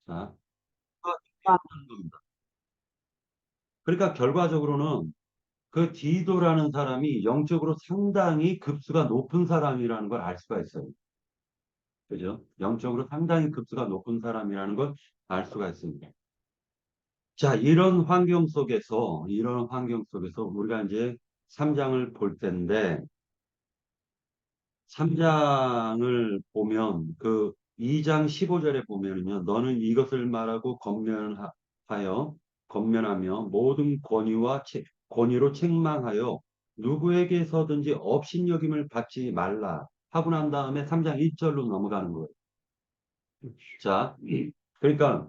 자, 하는 겁니다. 그러니까 결과적으로는 그 디도라는 사람이 영적으로 상당히 급수가 높은 사람이라는 걸 알 수가 있어요. 그죠? 영적으로 상당히 급수가 높은 사람이라는 걸 알 수가 있습니다. 자, 이런 환경 속에서 우리가 이제 3장을 볼 텐데, 3장을 보면 그 2장 15절에 보면은요. 너는 이것을 말하고 건면하며 모든 권위로 책망하여 누구에게서든지 업신여김을 받지 말라 하고 난 다음에 3장 1절로 넘어가는 거예요. 자, 그러니까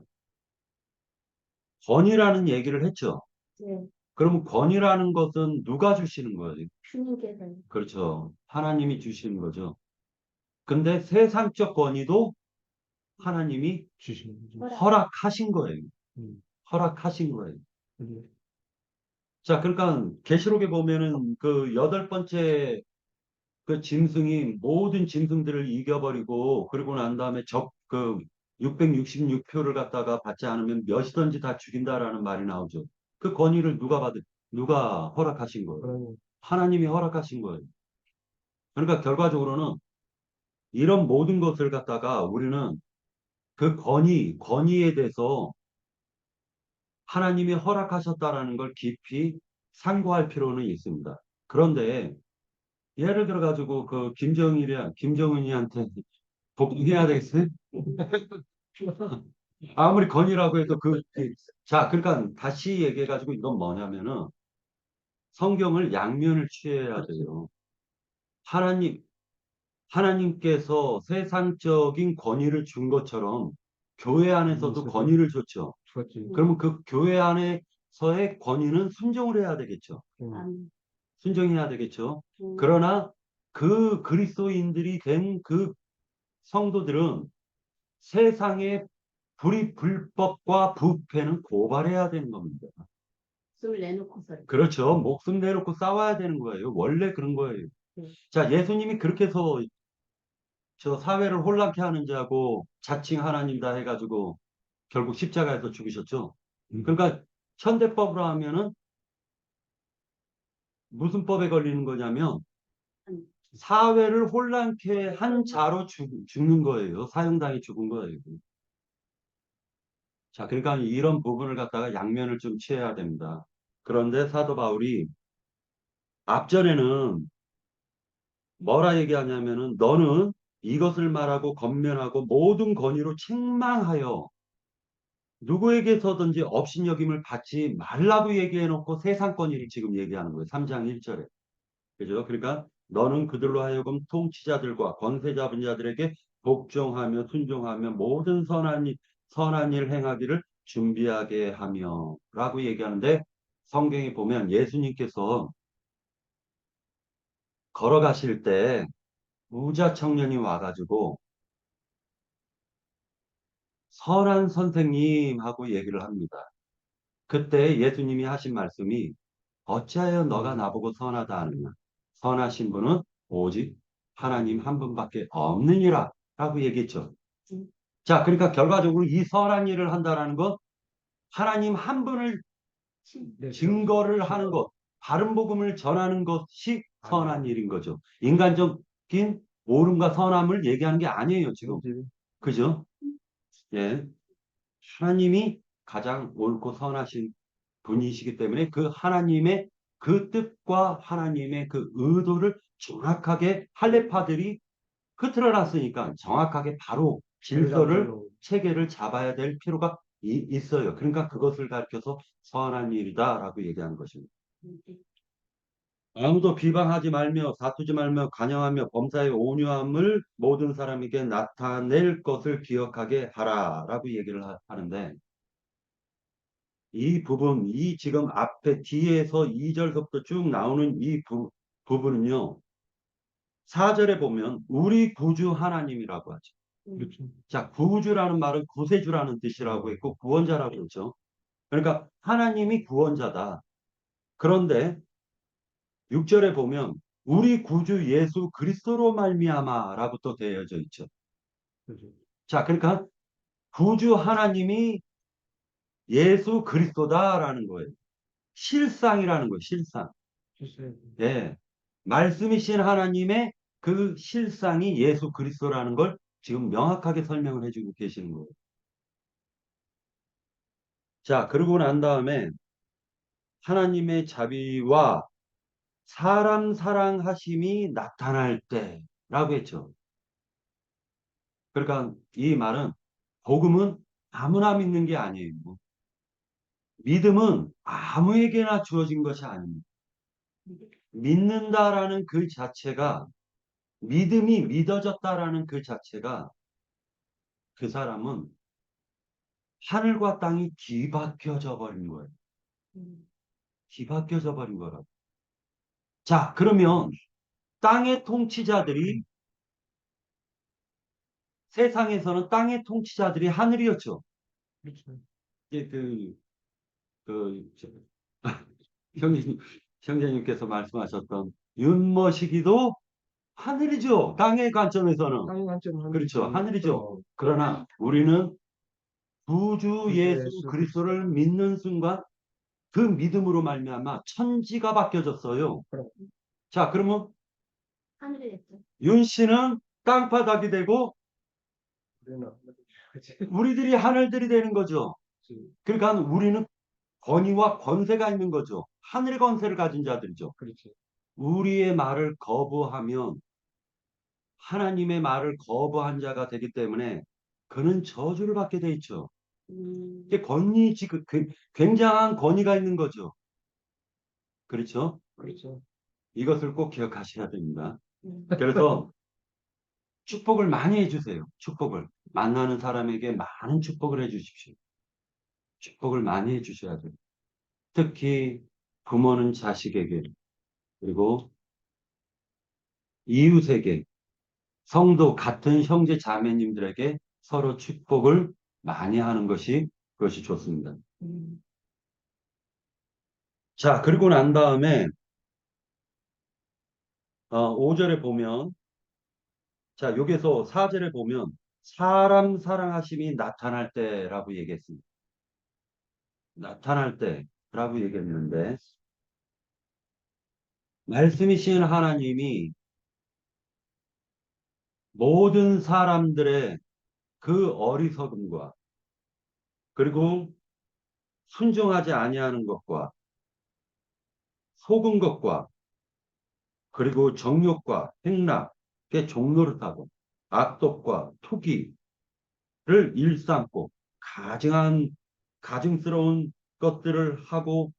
권위라는 얘기를 했죠. 네, 그러면 권위라는 것은 누가 주시는 거예요? 주님께서요. 그렇죠. 하나님이 주시는 거죠. 근데 세상적 권위도 하나님이 주시는 거죠. 허락하신 거예요. 음. 허락하신 거예요. 음. 자, 그러니까 계시록에 보면은 그 여덟 번째 그 짐승이 모든 짐승들을 이겨버리고 그러고 난 다음에 그 666표를 갖다가 받지 않으면 몇이든지 다 죽인다라는 말이 나오죠. 그 권위를 누가 허락하신 거예요? 하나님, 하나님이 허락하신 거예요. 그러니까 결과적으로는 이런 모든 것을 갖다가 우리는 그 권위에 대해서 하나님이 허락하셨다라는 걸 깊이 상고할 필요는 있습니다. 그런데 예를 들어 가지고 그 김정은이한테 복종해야 되겠어요? 아무리 건이라고 해도 자, 그러니까 다시 얘기해 가지고 이건 뭐냐면은 성경을 양면을 취해야 돼요. 하나님 하나님께서 세상적인 권위를 준 것처럼 교회 안에서도 권위를 줬죠. 주었지. 그러면 그 교회 안에서의 권위는 순종을 해야 되겠죠. 순종해야 되겠죠. 그러나 그 그리스도인들이 된 그 성도들은 세상의 불법과 부패는 고발해야 되는 겁니다. 목숨을 내놓고서. 그렇죠. 목숨 내놓고 싸워야 되는 거예요. 원래 그런 거예요. 자, 예수님이 그렇게 해서 저 사회를 혼란케 하는 자고 자칭 하나님다 해가지고 결국 십자가에서 죽으셨죠. 그러니까 현대법으로 하면은 무슨 법에 걸리는 거냐면 사회를 혼란케 한 자로 죽는 거예요. 사형당해 죽은 거예요. 자, 그러니까 이런 부분을 갖다가 양면을 좀 취해야 됩니다. 그런데 사도 바울이 앞전에는 뭐라 얘기하냐면은 너는 이것을 말하고 권면하고 모든 권위로 책망하여 누구에게서든지 업신여김을 받지 말라고 얘기해 놓고 세상 권위를 지금 얘기하는 거예요. 3장 1절에. 그죠? 그러니까 너는 그들로 하여금 통치자들과 권세 잡은 자들에게 복종하며 순종하며 모든 선한 일 행하기를 준비하게 하며 라고 얘기하는데 성경에 보면 예수님께서 걸어가실 때 부자 청년이 와가지고 선한 선생님 하고 얘기를 합니다. 그때 예수님이 하신 말씀이 어찌하여 너가 나보고 선하다 하느냐. 선하신 분은 오직 하나님 한 분밖에 없느니라 라고 얘기했죠. 자, 그러니까 결과적으로 이 선한 일을 한다라는 건 하나님 한 분을 증거를 하는 것, 바른 복음을 전하는 것이 선한 일인 거죠. 인간적인 옳음과 선함을 얘기하는 게 아니에요, 지금. 그죠? 예. 하나님이 가장 옳고 선하신 분이시기 때문에 그 하나님의 그 뜻과 하나님의 그 의도를 정확하게 할례파들이 흐트러 놨으니까 정확하게 바로 질서를 체계를 잡아야 될 필요가 있어요. 그러니까 그것을 가르쳐서 선한 일이다라고 얘기하는 것입니다. 아무도 비방하지 말며 다투지 말며 간영하며 범사의 온유함을 모든 사람에게 나타낼 것을 기억하게 하라라고 얘기를 하는데 이 부분, 이 지금 앞에 뒤에서 2절부터 쭉 나오는 이 부분은요. 4절에 보면 우리 구주 하나님이라고 하죠. 그렇죠. 자, 구주라는 말은 구세주라는 뜻이라고 했고 구원자라고 그러죠. 그러니까 하나님이 구원자다. 그런데 6절에 보면 우리 구주 예수 그리스도로 말미암아라고 또 되어져 있죠. 그렇죠. 자, 그러니까 구주 하나님이 예수 그리스도다라는 거예요. 실상이라는 거예요. 실상. 글쎄, 예. 말씀이신 하나님의 그 실상이 예수 그리스도라는 걸 지금 명확하게 설명을 해주고 계시는 거예요. 자, 그러고 난 다음에 하나님의 자비와 사람 사랑하심이 나타날 때라고 했죠. 그러니까 이 말은 복음은 아무나 믿는 게 아니에요. 믿음은 아무에게나 주어진 것이 아닙니다. 믿는다라는 그 자체가 믿음이 믿어졌다라는 그 자체가 그 사람은 하늘과 땅이 뒤바뀌어져 버린 거예요. 뒤바뀌어져 버린 거라고. 자, 그러면 땅의 통치자들이 세상에서는 땅의 통치자들이 하늘이었죠. 그렇죠. 이제 저, 형님, 형제님께서 말씀하셨던 윤머시기도 하늘이죠. 땅의 관점에서는. 땅의 관점은 그렇죠. 하늘이지. 하늘이죠. 그러나 우리는 구주 예수 예수 그리스도를 믿는 순간 그 믿음으로 말미암아 천지가 바뀌어졌어요. 그럼. 자, 그러면 하늘이 됐죠. 윤 씨는 땅바닥이 되고 우리는 그렇지. 우리들이 하늘들이 되는 거죠. 그렇지. 그러니까 우리는 권위와 권세가 있는 거죠. 하늘의 권세를 가진 자들이죠. 그렇지. 우리의 말을 거부하면 하나님의 말을 거부한 자가 되기 때문에 그는 저주를 받게 돼 있죠. 이게 권위, 지금 굉장한 권위가 있는 거죠. 그렇죠? 그렇죠. 이것을 꼭 기억하셔야 됩니다. 그래서 축복을 많이 해주세요. 축복을. 만나는 사람에게 많은 축복을 해주십시오. 축복을 많이 해주셔야 돼요. 특히 부모는 자식에게, 그리고 이웃에게, 성도 같은 형제 자매님들에게 서로 축복을 많이 하는 것이 그것이 좋습니다. 자, 그리고 난 다음에 5절에 보면, 자, 여기서 4절에 보면 사람 사랑하심이 나타날 때라고 얘기했습니다. 나타날 때라고 얘기했는데 말씀이신 하나님이 모든 사람들의 그 어리석음과 그리고 순종하지 아니하는 것과 속은 것과 그리고 정욕과 행락의 종노릇하고 악독과 투기를 일삼고 가증스러운 것들을 하고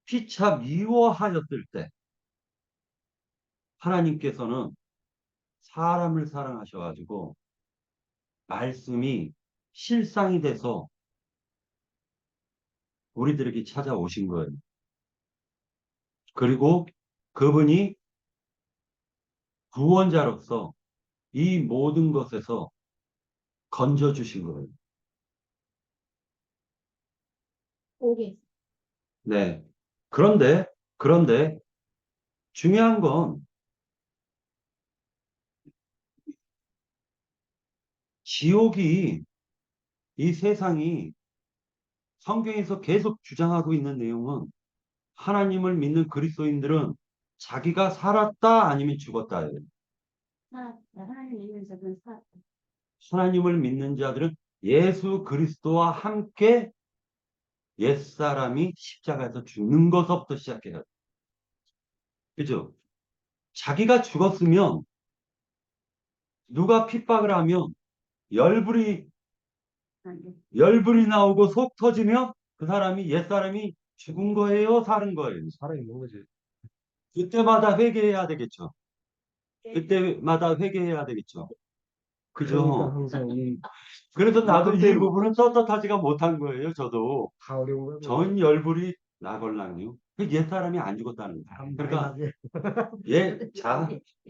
피차 미워하였을 때 하나님께서는 사람을 사랑하셔가지고 말씀이 실상이 돼서 우리들에게 찾아오신 거예요. 그리고 그분이 구원자로서 이 모든 것에서 건져주신 거예요. 오게. 네. 그런데 중요한 건 지옥이 이 세상이 성경에서 계속 주장하고 있는 내용은 하나님을 믿는 그리스도인들은 자기가 살았다 아니면 죽었다예요. 살았다. 하나님 믿는 자는 살았다. 하나님을 믿는 자들은 예수 그리스도와 함께 옛사람이 십자가에서 죽는 것부터 시작해요. 그죠? 자기가 죽었으면 누가 핍박을 하면 열불이 안 돼. 열불이 나오고 속 터지면 그 사람이 옛사람이 죽은 거예요, 사는 거예요. 살아있는 거지. 그때마다 회개해야 되겠죠. 네. 그때마다 회개해야 되겠죠. 그러니까 그죠? 항상 그래서 나도 이 그때는- 부분은 떳떳하지가 못한 거예요, 저도. 다 어려운 거야. 전 열불이 나걸랑요. 그 옛사람이 안 죽었다는 거예요. 그러니까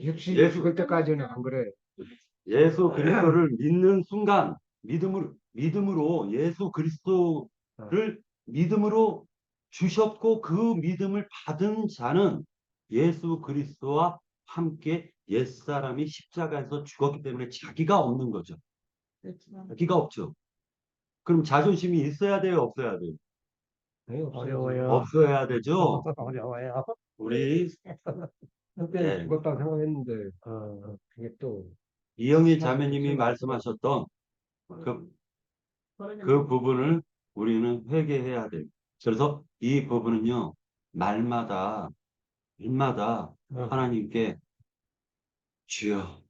역시 예수- 죽을 때까지는 안 그래. 예수 그리스도를 믿는 순간 믿음으로 예수 그리스도를 믿음으로 주셨고 그 믿음을 받은 자는 예수 그리스도와 함께 옛사람이 십자가에서 죽었기 때문에 자기가 없는 거죠. 그렇죠. 기가 없죠. 그럼 자존심이 있어야 돼요, 없어야 돼요? 어려워요. 없어야 되죠. 어려워요. 우리 한때 예, 죽었다고 생각했는데, 그게 또, 이영희 사실 자매님이 생각보다 말씀하셨던 그, 버릇은 그 부분을 우리는 회개해야 돼요. 그래서 이 부분은요, 날마다 하나님께 주여,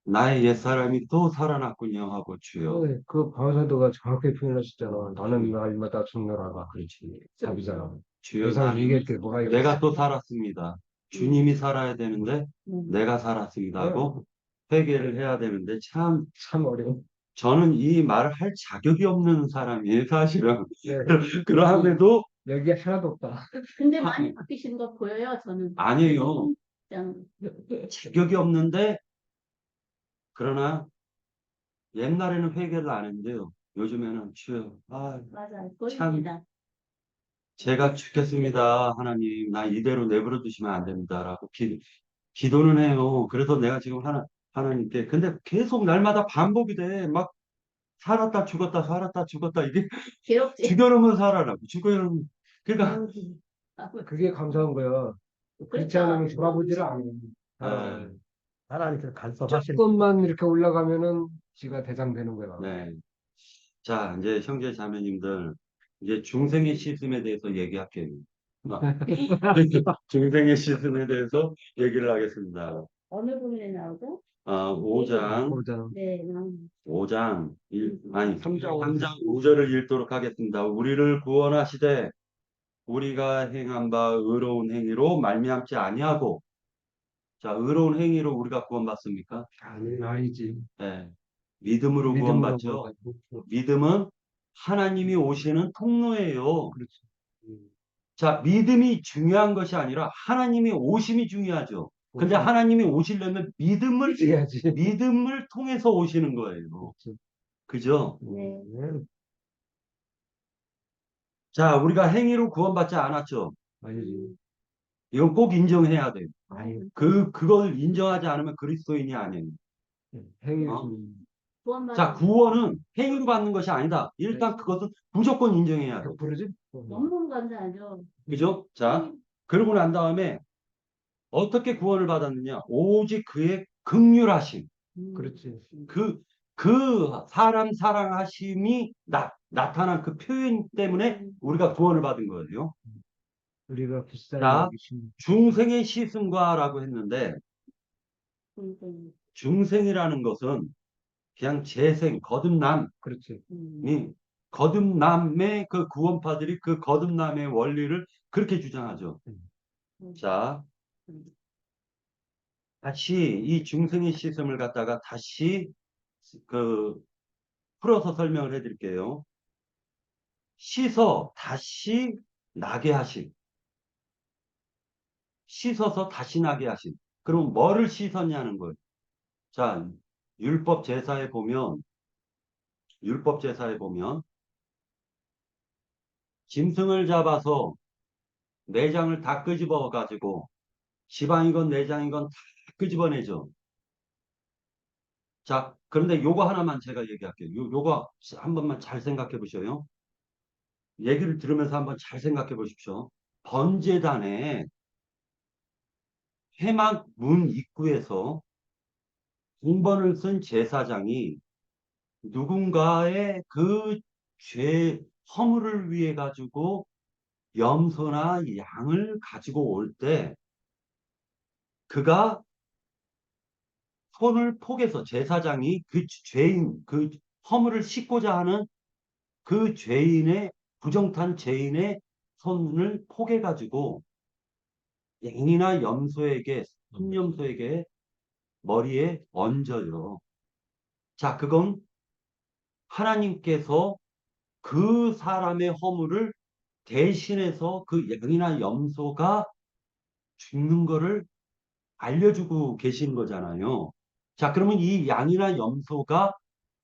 나의 옛사람이 또 살아났군요 하고 주여. 그 강사도가 정확하게 표현하셨잖아. 나는 날마다 죽노라가. 그렇지. 답이잖아. 주여, 이상 나는 얘기할 게 뭐가 있겠어. 내가 또 살았습니다. 주님이 살아야 되는데 음. 내가 살았습니다 하고 회개를 해야 되는데 참 참 어려워. 저는 이 말을 할 자격이 없는 사람이에요, 사실은. 네. 그러함에도 여기 하나도 없다. 근데 많이 바뀌시는 거 보여요, 저는. 아니에요. 그냥 자격이 없는데 그러나 옛날에는 회개를 안 했는데요. 요즘에는 주여, 맞아요. 참 보입니다. 제가 죽겠습니다. 하나님, 나 이대로 내버려 두시면 안 됩니다라고 기도는 해요. 그래서 내가 지금 하나님께 근데 계속 날마다 반복이 돼. 막 살았다 죽었다 살았다 죽었다 이게 괴롭지. 죽여놓으면 살아나고 죽여놓으면 그러니까 그게 감사한 거야. 그렇지 그러니까. 않으면 돌아보지를 않아. 아, 하나님께서 간섭하시는 조금만 이렇게 올라가면은 지가 대장되는 거야. 네. 자, 이제 형제 자매님들 이제 중생의 시스템에 대해서 얘기할게요. 중생의 시스템에 대해서 얘기를 하겠습니다. 어느 부분에 나오고? 5장 보자. 네. 5장 아니 3장 3장 5절을 읽도록 하겠습니다. 우리를 구원하시되 우리가 행한 바 의로운 행위로 말미암지 아니하고 자 의로운 행위로 우리가 구원받습니까? 아니지. 네. 믿음으로 믿음으로 구원받죠. 구원받고. 믿음은 하나님이 오시는 통로예요. 그렇지. 음. 자, 믿음이 중요한 것이 아니라 하나님이 오심이 중요하죠. 근데 오심. 하나님이 오시려면 해야지. 믿음을 통해서 오시는 거예요. 그렇지. 그죠? 네. 자, 우리가 행위로 구원받지 않았죠. 아니지. 이건 꼭 인정해야 돼요. 아니, 그걸 인정하지 않으면 그리스도인이 아니에요. 행위 어? 자, 구원받은 구원은 행위로 받는 것이 아니다. 일단 그것은 무조건 인정해야 돼. 100%지? 너무 감사하죠. 그죠? 자, 그러고 난 다음에 어떻게 구원을 받았느냐? 오직 그의 긍휼하심. 그렇지. 그 사람 사랑하심이 나타난 그 표현 때문에 우리가 구원을 받은 거예요. 우리가 비싼 자, 여기심. 중생의 시승과라고 했는데 음. 중생이라는 것은 그냥 재생, 거듭남이 그렇지. 거듭남의 그 구원파들이 그 거듭남의 원리를 그렇게 주장하죠. 자, 다시 이 중생의 시스템을 갖다가 다시 그 풀어서 설명을 해드릴게요. 씻어 다시 나게 하심. 씻어서 다시 나게 하심. 그럼 뭐를 씻었냐는 거예요. 자, 율법 제사에 보면 짐승을 잡아서 내장을 다 끄집어 가지고 지방이건 내장이건 다 끄집어내죠. 자, 그런데 요거 하나만 제가 얘기할게요. 요거 한 번만 잘 생각해 보셔요. 얘기를 들으면서 한번 잘 생각해 보십시오. 번제단에 회막 문 입구에서 공번을 쓴 제사장이 누군가의 그 허물을 위해 가지고 염소나 양을 가지고 올 때 그가 손을 포개서 제사장이 그 죄인, 그 허물을 씻고자 하는 그 부정탄 죄인의 손을 포개 가지고 양이나 염소에게, 순염소에게 머리에 얹어요. 자, 그건 하나님께서 그 사람의 허물을 대신해서 그 양이나 염소가 죽는 거를 알려주고 계신 거잖아요. 자, 그러면 이 양이나 염소가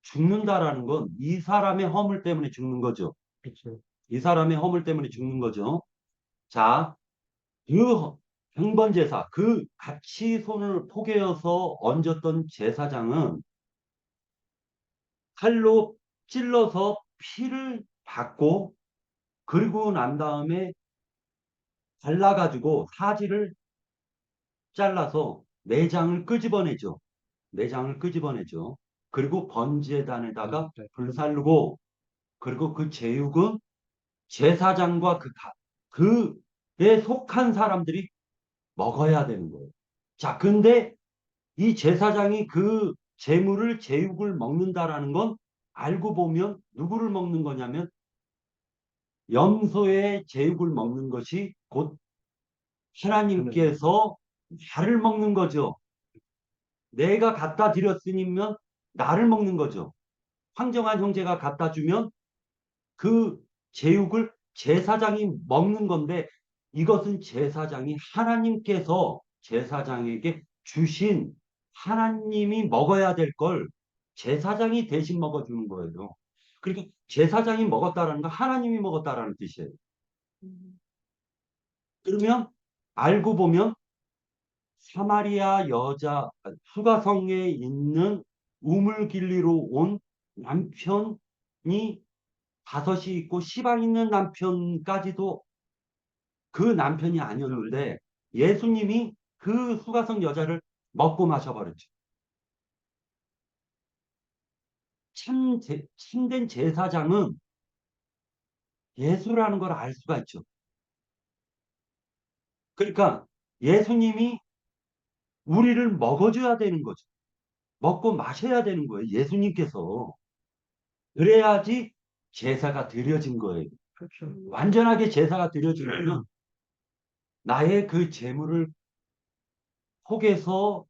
죽는다라는 건 이 사람의 허물 때문에 죽는 거죠. 그렇지. 이 사람의 허물 때문에 죽는 거죠. 자, 그 행번제사, 그 같이 손을 포개어서 얹었던 제사장은 칼로 찔러서 피를 받고 그리고 난 다음에 잘라가지고 사지를 잘라서 내장을 끄집어내죠. 내장을 끄집어내죠. 그리고 번제단에다가 불살르고 그리고 그 제육은 제사장과 그에 속한 사람들이 먹어야 되는 거예요. 자, 근데 이 제사장이 그 제물을 제육을 먹는다라는 건 알고 보면 누구를 먹는 거냐면 염소의 제육을 먹는 것이 곧 하나님께서 나를 먹는 거죠. 내가 갖다 드렸으면 나를 먹는 거죠. 황정한 형제가 갖다 주면 그 제육을 제사장이 먹는 건데 이것은 제사장이 하나님께서 제사장에게 주신 하나님이 먹어야 될 걸 제사장이 대신 먹어주는 거예요. 그러니까 제사장이 먹었다라는 건 하나님이 먹었다라는 뜻이에요. 음, 그러면 알고 보면 사마리아 여자 수가성에 있는 우물길리로 온 남편이 다섯이 있고 시방 있는 남편까지도 그 남편이 아니었는데 예수님이 그 수가성 여자를 먹고 마셔버렸죠. 참된 제사장은 예수라는 걸 알 수가 있죠. 그러니까 예수님이 우리를 먹어줘야 되는 거죠. 먹고 마셔야 되는 거예요. 예수님께서. 그래야지 제사가 드려진 거예요. 그렇죠. 완전하게 제사가 드려지려면 나의 그 재물을 속에서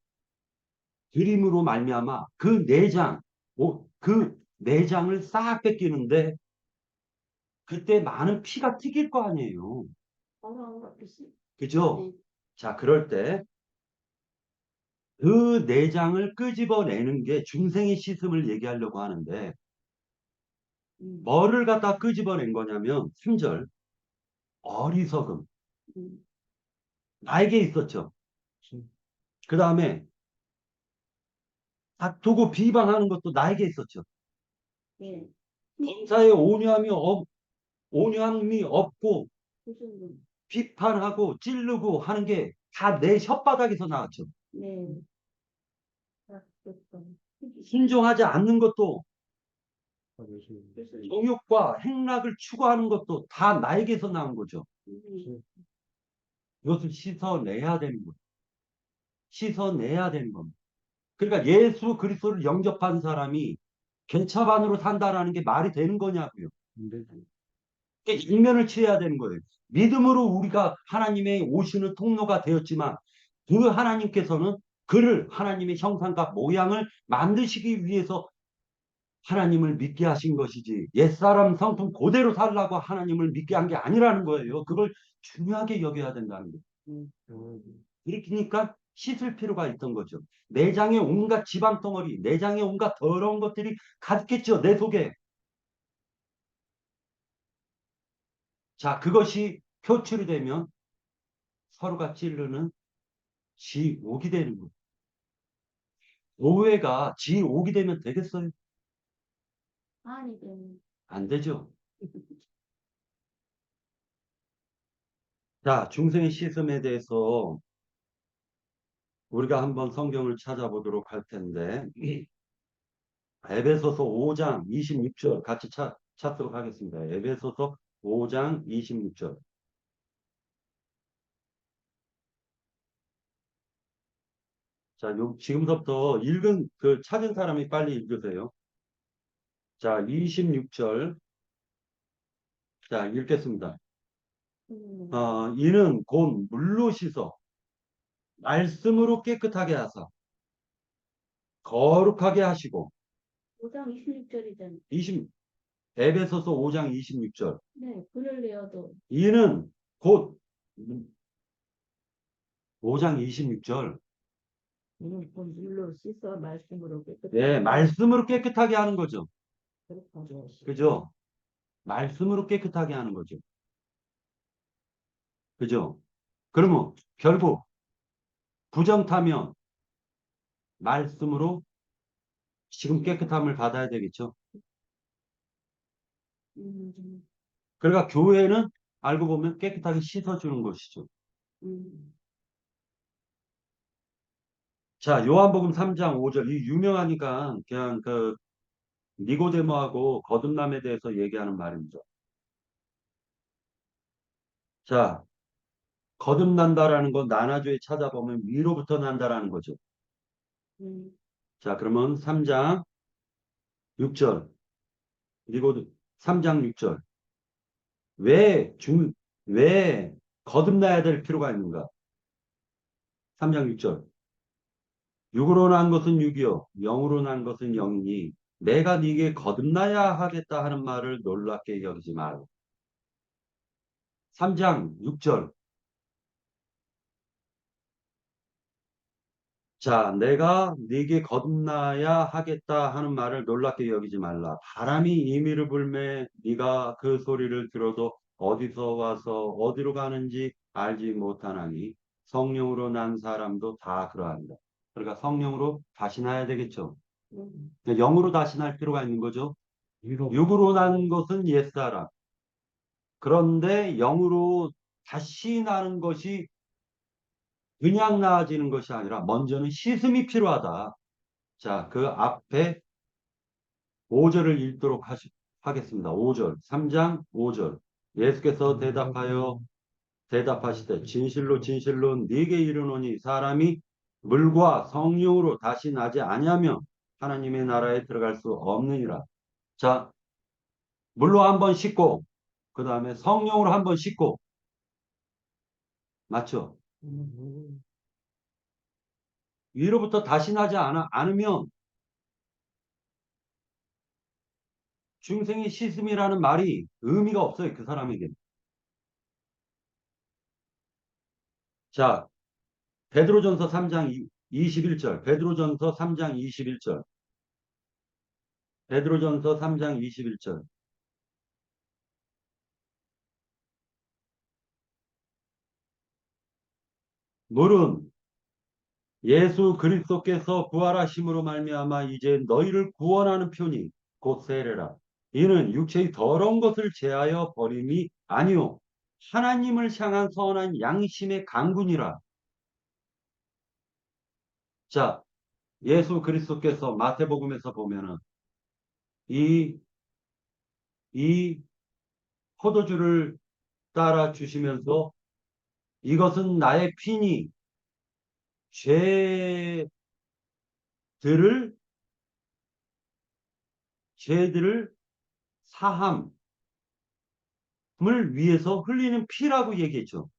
드림으로 말미암아 그 내장을 싹 뺏기는데 그때 많은 피가 튀길 거 아니에요. 어마어마 뜻이. 그죠? 네. 자, 그럴 때 그 내장을 끄집어내는 게 중생의 씻음을 얘기하려고 하는데 음, 뭐를 갖다 끄집어낸 거냐면 3절 어리석음 음, 나에게 있었죠. 그 다음에 다투고 비방하는 것도 나에게 있었죠. 네. 범사에 온유함이 없고 무슨 분? 비판하고 찌르고 하는 게 다 내 혓바닥에서 나왔죠. 네. 아, 그렇다. 순종하지 않는 것도 무슨 정욕과 행락을 추구하는 것도 다 나에게서 나온 거죠. 이것을 씻어내야 되는 거예요. 씻어내야 되는 겁니다. 그러니까 예수 그리스도를 영접한 사람이 개차반으로 산다라는 게 말이 되는 거냐고요. 일면을 취해야 되는 거예요. 믿음으로 우리가 하나님의 오시는 통로가 되었지만 그 하나님께서는 그를 하나님의 형상과 모양을 만드시기 위해서 하나님을 믿게 하신 것이지 옛사람 성품 그대로 살라고 하나님을 믿게 한 게 아니라는 거예요. 그걸 중요하게 여겨야 된다는 거예요. 그러니까 씻을 필요가 있던 거죠. 내장에 온갖 지방 덩어리, 내장에 온갖 더러운 것들이 가득했죠. 내 속에. 자, 그것이 표출이 되면 서로가 찌르는 지옥이 되는 거예요. 오해가 지옥이 되면 되겠어요? 아니, 네. 안 되죠. 자, 중생의 시슴에 대해서 우리가 한번 성경을 찾아보도록 할 텐데 에베소서 5장 26절 같이 찾도록 하겠습니다. 에베소서 5장 26절. 자, 지금부터 찾은 사람이 빨리 읽으세요. 자, 26절. 자, 읽겠습니다. 음, 이는 곧 물로 씻어 말씀으로 깨끗하게 하사 거룩하게 하시고 5장 26절이잖아요. 20 에베소서 5장 26절. 네, 글을 내어도. 이는 곧 5장 26절. 이는 곧 물로 씻어 말씀으로 깨끗하게. 네, 말씀으로 깨끗하게 하는 거죠. 그렇죠. 그죠? 말씀으로 깨끗하게 하는 거죠. 그죠? 그러면 결국 부정타면 말씀으로 지금 깨끗함을 받아야 되겠죠. 음, 그러니까 교회는 알고 보면 깨끗하게 씻어주는 것이죠. 음, 자, 요한복음 3장 5절. 이 유명하니까 그냥 그 니고데모하고 거듭남에 대해서 얘기하는 말입니다. 자, 거듭난다라는 건 나나주에 찾아보면 위로부터 난다라는 거죠. 음, 자, 그러면 3장 6절. 니고데 3장 6절. 왜 왜 거듭나야 될 필요가 있는가? 3장 6절. 육으로 난 것은 육이요 영으로 난 것은 영이니 내가 네게 거듭나야 하겠다 하는 말을 놀랍게 여기지 말고. 3장 6절. 자, 내가 네게 거듭나야 하겠다 하는 말을 놀랍게 여기지 말라. 바람이 임의를 불매 네가 그 소리를 들어도 어디서 와서 어디로 가는지 알지 못하나니 성령으로 난 사람도 다 그러한다. 그러니까 성령으로 다시 나야 되겠죠. 음, 영으로 다시 날 필요가 있는 거죠. 위로 육으로 난 것은 옛사람. 그런데 영으로 다시 나는 것이 그냥 나아지는 것이 아니라 먼저는 씻음이 필요하다. 자, 그 앞에 5절을 읽도록 하겠습니다. 5절, 3장 5절. 예수께서 대답하시되 진실로 진실로 네게 이르노니 사람이 물과 성령으로 다시 나지 아니하면 하나님의 나라에 들어갈 수 없느니라. 자, 물로 한번 씻고 그 다음에 성령으로 한번 씻고 맞죠? 음, 위로부터 다시 나지 않으면 중생의 씻음이라는 말이 의미가 없어요. 그 사람에게. 자, 베드로전서 3장 21절. 베드로전서 3장 21절. 베드로전서 3장 21절. 물은 예수 그리스도께서 부활하심으로 말미암아 이제 너희를 구원하는 편이 곧 세례라. 이는 육체의 더러운 것을 제하여 버림이 아니요 하나님을 향한 선한 양심의 강군이라. 자, 예수 그리스도께서 마태복음에서 보면은 이, 이 포도주를 따라 주시면서 이것은 나의 피니 죄들을 죄들을 사함을 위해서 흘리는 피라고 얘기했죠.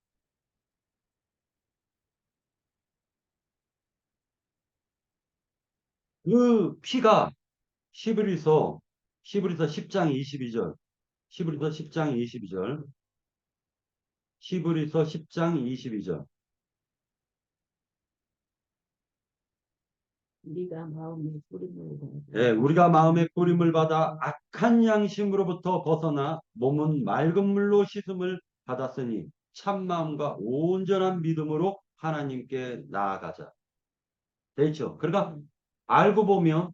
그 피가 히브리서 10장 22절 히브리서 10장 22절 히브리서 10장 22절 우리가 마음에 뿌림을 예, 우리가 마음의 뿌림을 받아 악한 양심으로부터 벗어나 몸은 맑은 물로 씻음을 받았으니 참 마음과 온전한 믿음으로 하나님께 나아가자. 됐죠? 그러니까 알고 보면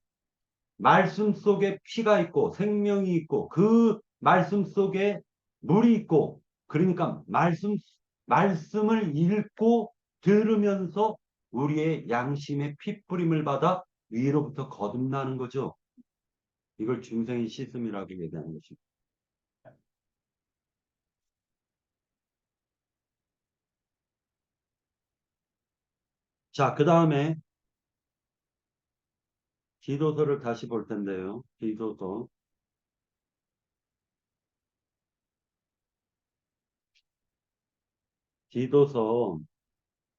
말씀 속에 피가 있고 생명이 있고 그 말씀 속에 물이 있고 그러니까 말씀을 읽고 들으면서 우리의 양심의 피뿌림을 받아 위로부터 거듭나는 거죠. 이걸 중생의 씻음이라고 얘기하는 것입니다. 자, 그 다음에 디도서를 다시 볼 텐데요. 디도서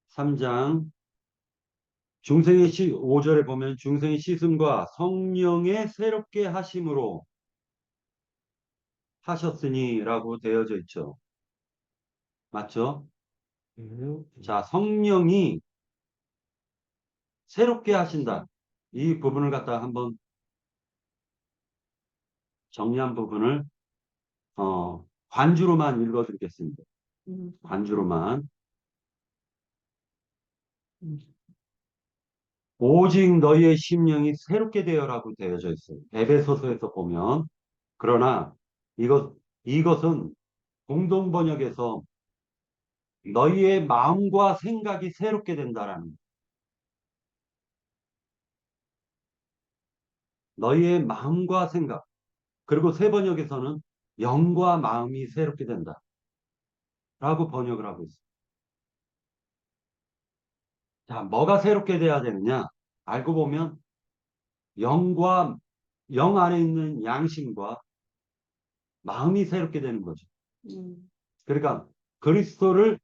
3장 5절에 보면 중생의 씻음과 성령의 새롭게 하심으로 하셨으니라고 되어져 있죠. 맞죠? 자, 성령이 새롭게 하신다. 이 부분을 갖다가 한번 정리한 부분을 관주로만 읽어드리겠습니다. 관주로만. 음, 오직 너희의 심령이 새롭게 되어라고 되어져 있어요. 에베소서에서 보면. 그러나 이것은 공동 번역에서 너희의 마음과 생각이 새롭게 된다라는, 너희의 마음과 생각. 그리고 새 번역에서는 영과 마음이 새롭게 된다라고 번역을 하고 있어요. 자, 뭐가 새롭게 돼야 되느냐? 알고 보면 영과 영 안에 있는 양심과 마음이 새롭게 되는 거죠. 음, 그러니까 그리스도를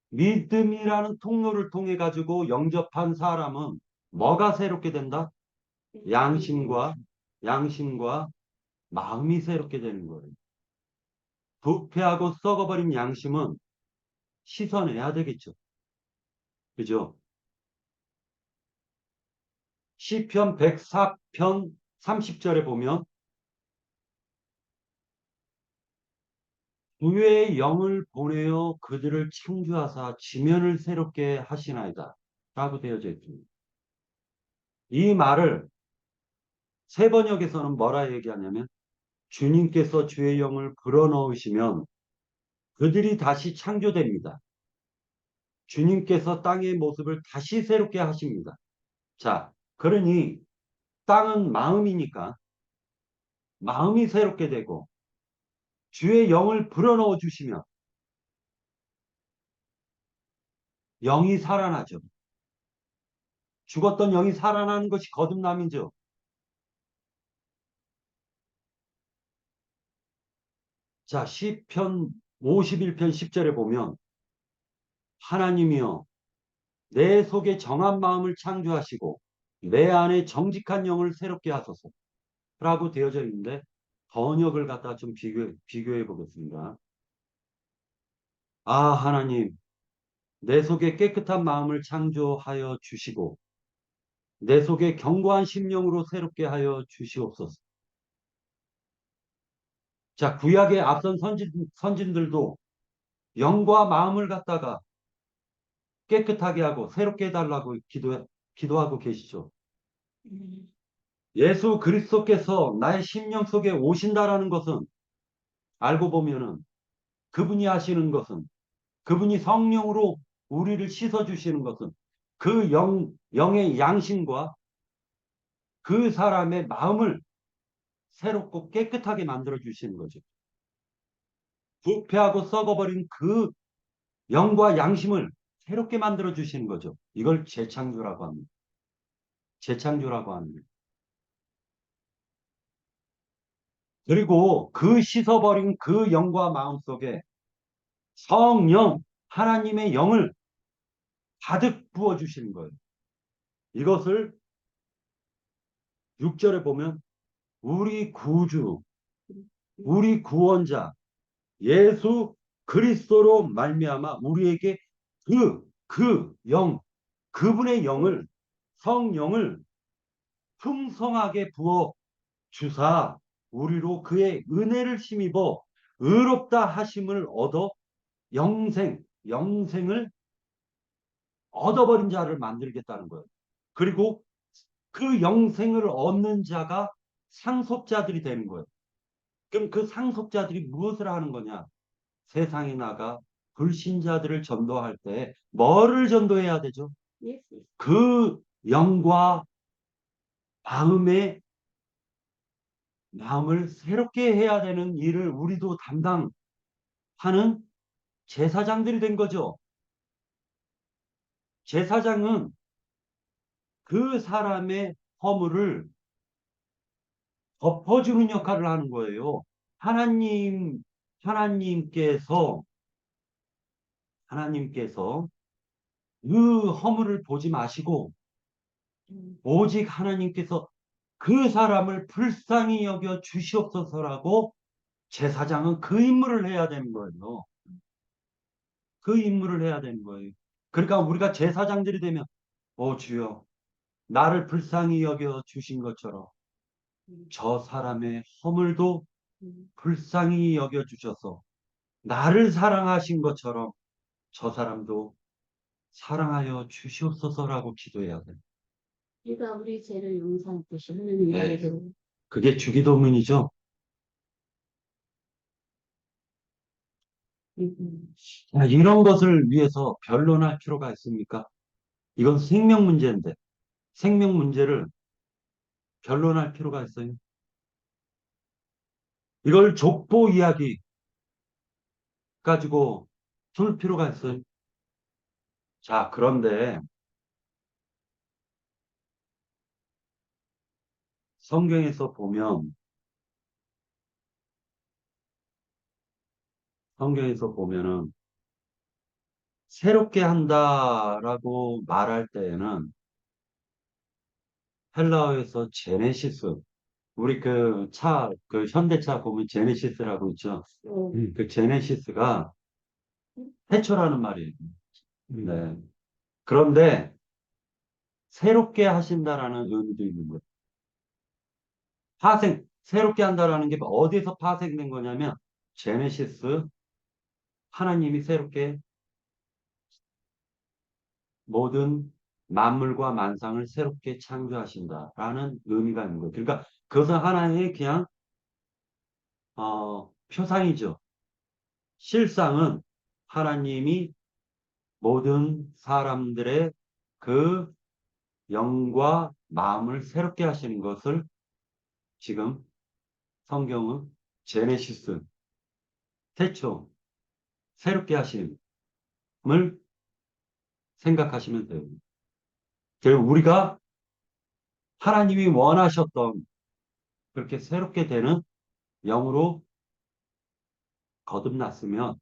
믿음이라는 통로를 통해 가지고 영접한 사람은 뭐가 새롭게 된다? 양심과 마음이 새롭게 되는 거예요. 부패하고 썩어버린 양심은 씻어내야 되겠죠. 그죠? 시편 104편 30절에 보면 주의 영을 보내어 그들을 창조하사 지면을 새롭게 하시나이다 라고 되어져 있습니다. 이 말을 세 번역에서는 뭐라 얘기하냐면 주님께서 주의 영을 불어넣으시면 그들이 다시 창조됩니다. 주님께서 땅의 모습을 다시 새롭게 하십니다. 자, 그러니 땅은 마음이니까 마음이 새롭게 되고 주의 영을 불어넣어 주시면 영이 살아나죠. 죽었던 영이 살아나는 것이 거듭남이죠. 자, 시편 51편 10절에 보면 하나님이여 내 속에 정한 마음을 창조하시고 내 안에 정직한 영을 새롭게 하소서 라고 되어져 있는데 번역을 갖다 좀 비교해 보겠습니다. 아, 하나님, 내 속에 깨끗한 마음을 창조하여 주시고 내 속에 견고한 심령으로 새롭게 하여 주시옵소서. 자, 구약의 앞선 선진들도 영과 마음을 갖다가 깨끗하게 하고 새롭게 해달라고 기도하고 계시죠. 음, 예수 그리스도께서 나의 심령 속에 오신다라는 것은 알고 보면은 그분이 하시는 것은 그분이 성령으로 우리를 씻어주시는 것은 그 영의 양심과 그 사람의 마음을 새롭고 깨끗하게 만들어 주시는 거죠. 부패하고 썩어버린 그 영과 양심을 새롭게 만들어 주시는 거죠. 이걸 재창조라고 합니다. 재창조라고 합니다. 그리고 그 씻어버린 그 영과 마음 속에 성령, 하나님의 영을 가득 부어주시는 거예요. 이것을 6절에 보면 우리 구주, 우리 구원자, 예수 그리스도로 말미암아 우리에게 그 영, 그분의 영을, 성령을 풍성하게 부어 주사 우리로 그의 은혜를 힘입어 의롭다 하심을 얻어 영생을 얻어버린 자를 만들겠다는 거예요. 그리고 그 영생을 얻는 자가 상속자들이 되는 거예요. 그럼 그 상속자들이 무엇을 하는 거냐? 세상에 나가 불신자들을 전도할 때 뭐를 전도해야 되죠? 예수. 그 영과 마음의 마음을 새롭게 해야 되는 일을 우리도 담당하는 제사장들이 된 거죠. 제사장은 그 사람의 허물을 덮어주는 역할을 하는 거예요. 하나님, 하나님께서, 하나님께서 그 허물을 보지 마시고, 오직 하나님께서 그 사람을 불쌍히 여겨 주시옵소서라고 제사장은 그 임무를 해야 되는 거예요. 그 임무를 해야 되는 거예요. 그러니까 우리가 제사장들이 되면, 오 주여, 나를 불쌍히 여겨 주신 것처럼 저 사람의 허물도 불쌍히 여겨 주셔서 나를 사랑하신 것처럼 저 사람도 사랑하여 주시옵소서라고 기도해야 돼요. 우리가 우리 죄를 용서하듯이 하느님 네. 우리도 그게 주기도문이죠. 자, 이런 것을 위해서 변론할 필요가 있습니까? 이건 생명 문제인데, 생명 문제를 변론할 필요가 있어요. 이걸 족보 이야기 가지고 둘 필요가 있어요. 자, 그런데 성경에서 보면, 성경에서 보면은, 새롭게 한다라고 말할 때에는 헬라어에서 제네시스, 우리 그 현대차 보면 제네시스라고 있죠. 또 그 제네시스가 태초라는 말이에요. 네. 그런데 새롭게 하신다라는 의미도 있는 거예요. 새롭게 한다라는 게 어디서 파생된 거냐면, 제네시스, 하나님이 새롭게 모든 만물과 만상을 새롭게 창조하신다라는 의미가 있는 거예요. 그러니까 그것은 하나님의 그냥 표상이죠. 실상은 하나님이 모든 사람들의 그 영과 마음을 새롭게 하시는 것을 지금 성경은 제네시스, 태초, 새롭게 하심을 생각하시면 돼요. 그리고 우리가 하나님이 원하셨던 그렇게 새롭게 되는 영으로 거듭났으면,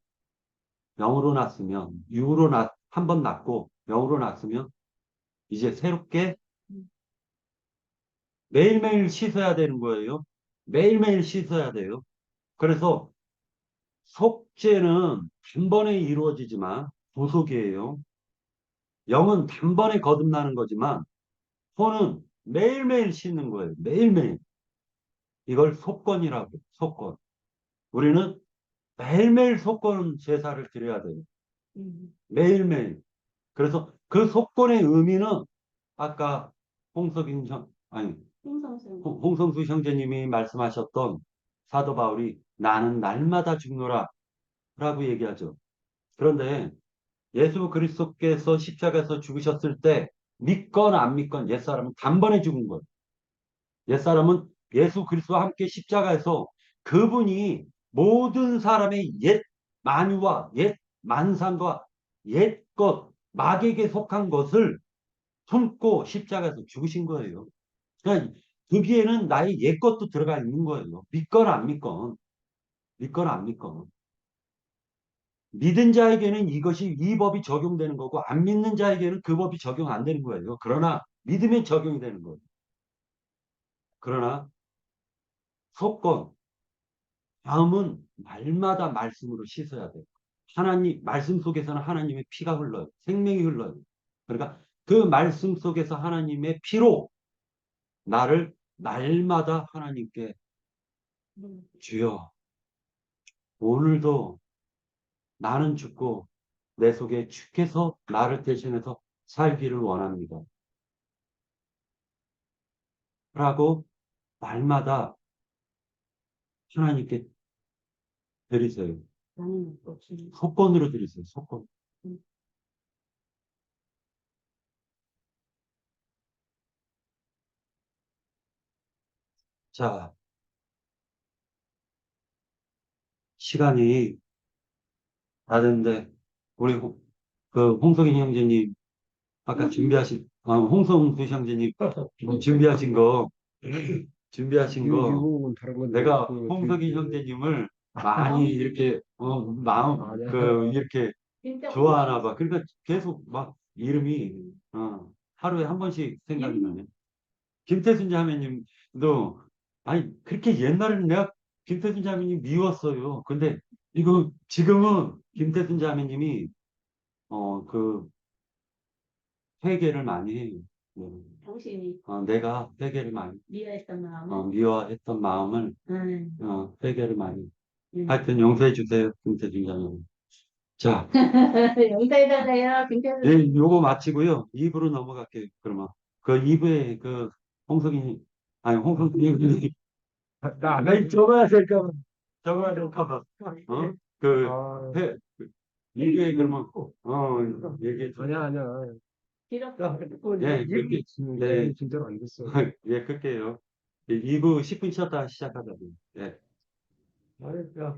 영으로 났으면, 한 번 났고, 영으로 났으면, 이제 새롭게 매일매일 씻어야 되는 거예요. 매일매일 씻어야 돼요. 그래서 속죄는 단번에 이루어지지만 구속이에요. 영은 단번에 거듭나는 거지만 혼은 매일매일 씻는 거예요. 매일매일. 이걸 속건이라고, 속건. 우리는 매일매일 속건 제사를 드려야 돼요. 매일매일. 그래서 그 속건의 의미는 아까 생성성 홍성수 형제님이 말씀하셨던 사도 바울이 나는 날마다 죽노라 라고 얘기하죠. 그런데 예수 그리스도께서 십자가에서 죽으셨을 때 믿건 안 믿건 옛사람은 단번에 죽은 거예요. 옛사람은 예수 그리스도와 함께 십자가에서 그분이 모든 사람의 옛 만유와 옛 만상과 옛 것, 마귀에게 속한 것을 품고 십자가에서 죽으신 거예요. 그러니까 거기에는 나의 옛 것도 들어가 있는 거예요. 믿건 안 믿건. 믿건 안 믿건. 믿은 자에게는 이 법이 적용되는 거고, 안 믿는 자에게는 그 법이 적용 안 되는 거예요. 그러나, 믿으면 적용이 되는 거예요. 그러나, 속건, 다음은 날마다 말씀으로 씻어야 돼요. 말씀 속에서는 하나님의 피가 흘러요. 생명이 흘러요. 그러니까 그 말씀 속에서 하나님의 피로 나를 날마다 하나님께 주여, 오늘도 나는 죽고 내 속에 주께서 나를 대신해서 살기를 원합니다. 라고 날마다 하나님께 드리세요. 나는 없이 속건으로 드리세요. 속건. 자, 시간이 다 됐는데 우리 홍석인 형제님 아까 홍성수 형제님 준비하신 거 이건 다른 건데. 내가 홍석인 형제님을 많이 이렇게 이렇게 진짜 좋아하나 봐. 그러니까 계속 막 이름이 하루에 한 번씩 생각이 나네. 김태순 자매님도 아니 그렇게 옛날에는 내가 김태순 자매님 미웠어요. 근데 이거 지금은 김태순 자매님이 그 회개를 많이 해요. 당신이 내가 회개를 많이 미워했던 마음을 미워했던 마음을 음. 회개를 많이 하여튼 용서해 주세요. 김태순 자매님. 자, 용서해달래요 김태수 네, 요거 마치고요. 입으로 넘어갈게요. 그러면 그 2부에 그 홍석이, 아니, 홍석이 나 적어야 될까 적어야 될까봐, 그, 아, 회, 2부에 그러면, 얘기해 줘. 아니야. 기록 야, 예, 얘기 예. 진짜로 안 됐어. 예, 그럴게요. 2부 10분 쉬었다 시작하자고. 예. 아니, 야,